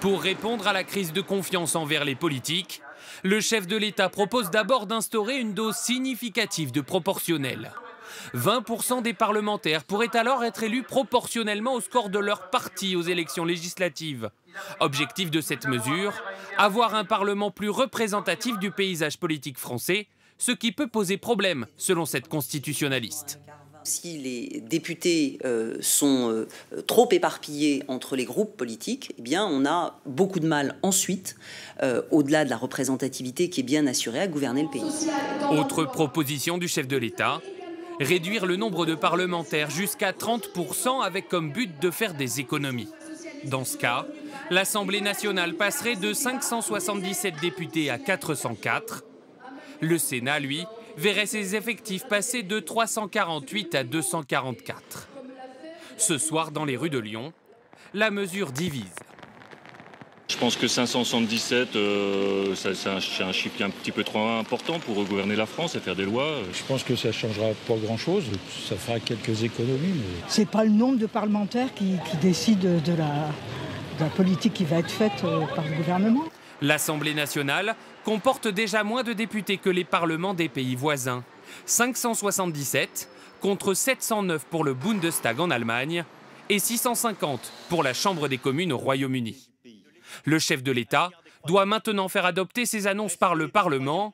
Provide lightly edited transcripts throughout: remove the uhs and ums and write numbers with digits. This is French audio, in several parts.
Pour répondre à la crise de confiance envers les politiques, le chef de l'État propose d'abord d'instaurer une dose significative de proportionnel. 20% des parlementaires pourraient alors être élus proportionnellement au score de leur parti aux élections législatives. Objectif de cette mesure, avoir un parlement plus représentatif du paysage politique français, ce qui peut poser problème selon cette constitutionnaliste. Si les députés sont trop éparpillés entre les groupes politiques, eh bien on a beaucoup de mal ensuite, au-delà de la représentativité qui est bien assurée, à gouverner le pays. Autre proposition du chef de l'État, réduire le nombre de parlementaires jusqu'à 30% avec comme but de faire des économies. Dans ce cas, l'Assemblée nationale passerait de 577 députés à 404. Le Sénat, lui, verrait ses effectifs passer de 348 à 244. Ce soir, dans les rues de Lyon, la mesure divise. Je pense que 577, c'est un chiffre qui est un petit peu trop important pour gouverner la France et faire des lois. Je pense que ça ne changera pas grand-chose, ça fera quelques économies. Mais... C'est pas le nombre de parlementaires qui décide de la politique qui va être faite par le gouvernement. L'Assemblée nationale comporte déjà moins de députés que les parlements des pays voisins. 577 contre 709 pour le Bundestag en Allemagne et 650 pour la Chambre des communes au Royaume-Uni. Le chef de l'État doit maintenant faire adopter ses annonces par le Parlement.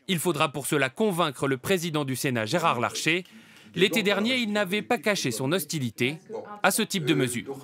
Il faudra pour cela convaincre le président du Sénat, Gérard Larcher. L'été dernier, il n'avait pas caché son hostilité à ce type de mesure.